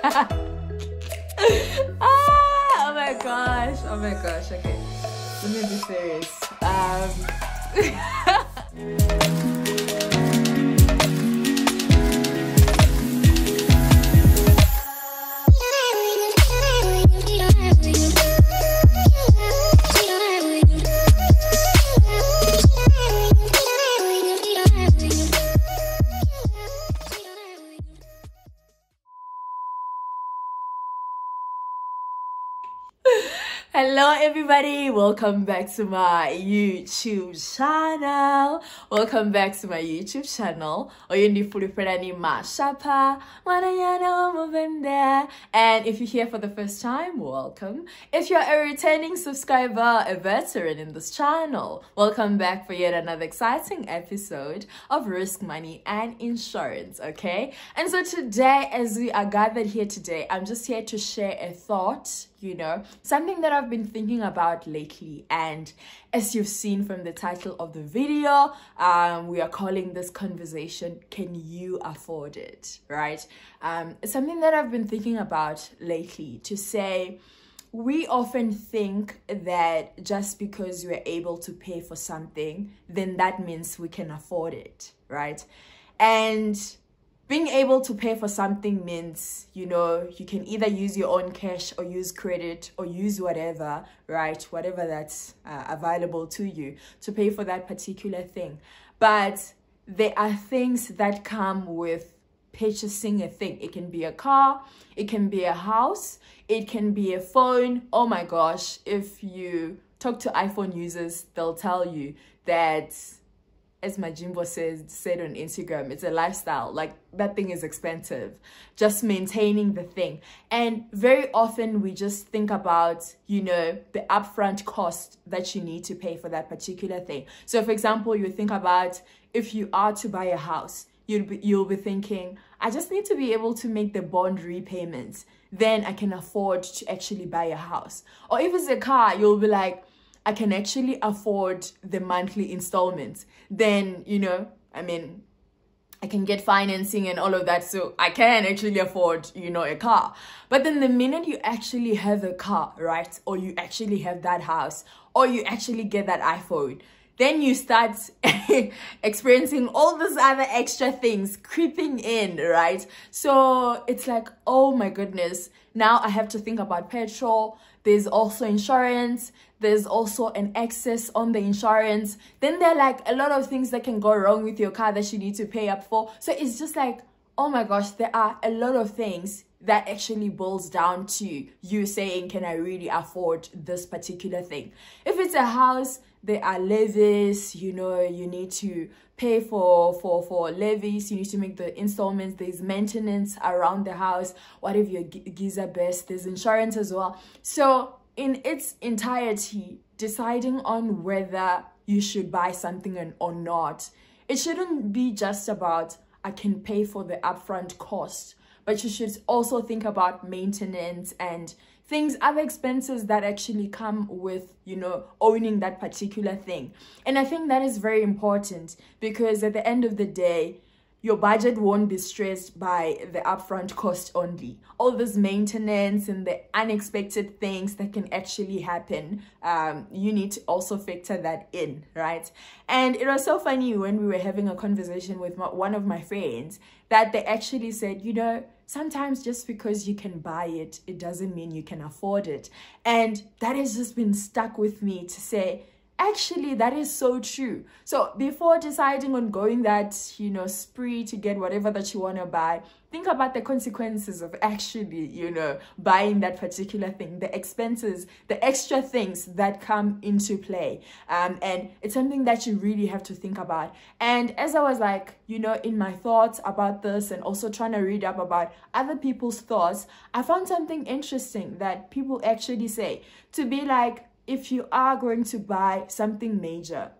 Oh my gosh. Oh my gosh. Okay. Let me be serious. Hello everybody, welcome back to my YouTube channel. Welcome back to my YouTube channel. And if you're here for the first time, welcome. If you're a returning subscriber, a veteran in this channel, welcome back for yet another exciting episode of Risk, Money and Insurance, okay? And so today, as we are gathered here today, I'm just here to share a thought, something that I've been thinking about lately. And as you've seen from the title of the video, we are calling this conversation, Can You Afford It? Right? It's something that I've been thinking about lately, to say, we often think that just because we're able to pay for something, then that means we can afford it, right? And being able to pay for something means, you can either use your own cash or use credit or use whatever, right? Whatever that's available to you to pay for that particular thing. But there are things that come with purchasing a thing. It can be a car, it can be a house, it can be a phone. Oh my gosh, if you talk to iPhone users, they'll tell you that, as my Jimbo said on Instagram, it's a lifestyle. Like, that thing is expensive, just maintaining the thing. And very often we just think about, the upfront cost that you need to pay for that particular thing. So for example, you think about, if you are to buy a house, you'll be thinking, I just need to be able to make the bond repayments, then I can afford to actually buy a house. Or if it's a car, you'll be like, I can actually afford the monthly installments. Then, I can get financing and all of that. So I can actually afford, a car. But then the minute you actually have a car, right? Or you actually have that house, or you actually get that iPhone, then you start experiencing all these other extra things creeping in, right? So it's like, oh my goodness, now I have to think about petrol. There's also insurance. There's also an excess on the insurance. Then there are like a lot of things that can go wrong with your car that you need to pay up for. So it's just like, oh my gosh, there are a lot of things that actually boils down to you saying, can I really afford this particular thing? If it's a house, there are levies, you need to pay for levies, you need to make the installments, there's maintenance around the house. What if your geyser bursts? There's insurance as well. So in its entirety, deciding on whether you should buy something or not, it shouldn't be just about, I can pay for the upfront cost, but you should also think about maintenance and things, other expenses that actually come with, owning that particular thing. And I think that is very important, because at the end of the day, your budget won't be stressed by the upfront cost only. All this maintenance and the unexpected things that can actually happen, you need to also factor that in, right? And it was so funny when we were having a conversation with one of my friends, that they actually said, sometimes just because you can buy it, it doesn't mean you can afford it. And that has just been stuck with me to say, actually, that is so true. So before deciding on going that, spree to get whatever that you want to buy, think about the consequences of actually, buying that particular thing, the expenses, the extra things that come into play. And it's something that you really have to think about. And as I was like, in my thoughts about this and also trying to read up about other people's thoughts, I found something interesting that people actually say, to be like, if you are going to buy something major,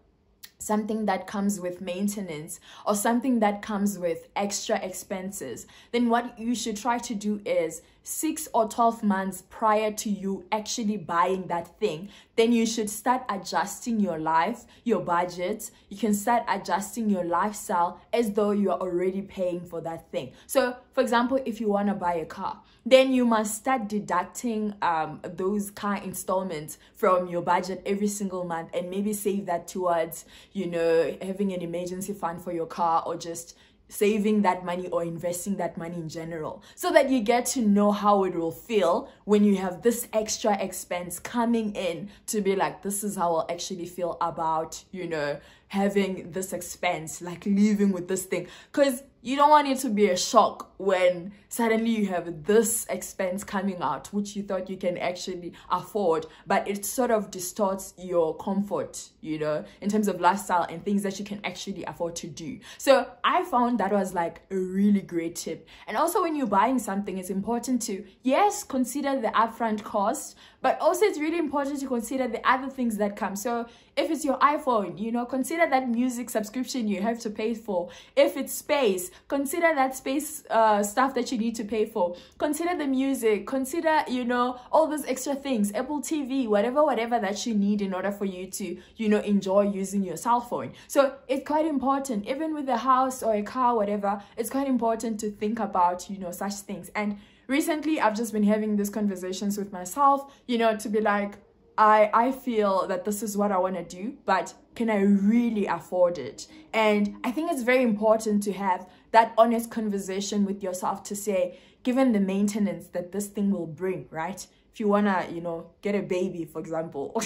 something that comes with maintenance or something that comes with extra expenses, then what you should try to do is 6 or 12 months prior to you actually buying that thing, then you should start adjusting your life, your budget. You can start adjusting your lifestyle as though you are already paying for that thing. So for example, if you want to buy a car, then you must start deducting those car installments from your budget every single month, and maybe save that towards, you know, having an emergency fund for your car, or just saving that money or investing that money in general, so that you get to know how it will feel when you have this extra expense coming in, to be like, this is how I'll actually feel about, you know, having this expense, like living with this thing. Because you don't want it to be a shock when suddenly you have this expense coming out, which you thought you can actually afford, but it sort of distorts your comfort, you know, in terms of lifestyle and things that you can actually afford to do. So I found that was like a really great tip. And also, when you're buying something, it's important to, yes, consider the upfront cost, but also it's really important to consider the other things that come. So if it's your iPhone, you know, consider that music subscription you have to pay for. If it's space, consider that space stuff that you need to pay for. Consider the music, consider, you know, all those extra things, Apple TV, whatever that you need in order for you to, you know, enjoy using your cell phone. So it's quite important, even with a house or a car, whatever, it's quite important to think about, you know, such things. And recently I've just been having these conversations with myself, you know, to be like, I feel that this is what I want to do, but can I really afford it? And I think it's very important to have that honest conversation with yourself to say, given the maintenance that this thing will bring, right? If you want to, you know, get a baby, for example.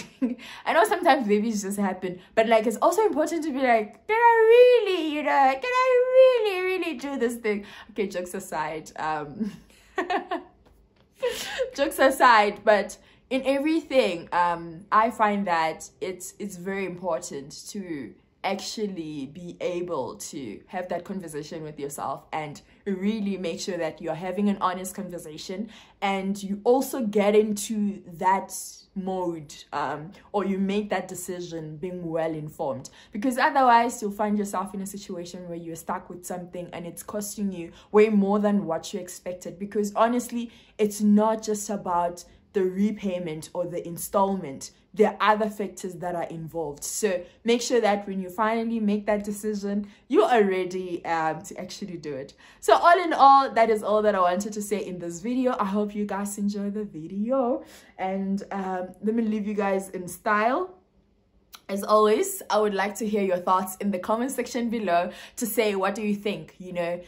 I know sometimes babies just happen, but like, it's also important to be like, can I really, you know, can I really do this thing? Okay, jokes aside, jokes aside, but in everything, I find that it's very important to actually be able to have that conversation with yourself and really make sure that you're having an honest conversation, and you also get into that mode, or you make that decision being well informed, because otherwise you'll find yourself in a situation where you're stuck with something and it's costing you way more than what you expected. Because honestly, it's not just about the repayment or the installment, there are other factors that are involved. So make sure that when you finally make that decision, you are ready to actually do it. So all in all, that is all that I wanted to say in this video. I hope you guys enjoy the video, and let me leave you guys in style. As always, I would like to hear your thoughts in the comment section below, to say, what do you think? You know,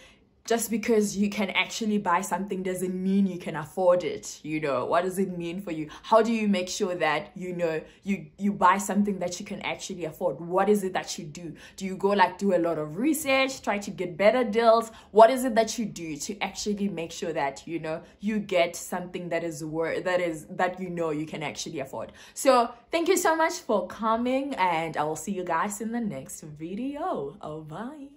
just because you can actually buy something doesn't mean you can afford it. You know, what does it mean for you? How do you make sure that, you know, you buy something that you can actually afford? What is it that you do? Do you go like do a lot of research, try to get better deals? What is it that you do to actually make sure that, you know, you get something that is that you know you can actually afford? So thank you so much for coming, and I will see you guys in the next video. Oh, bye.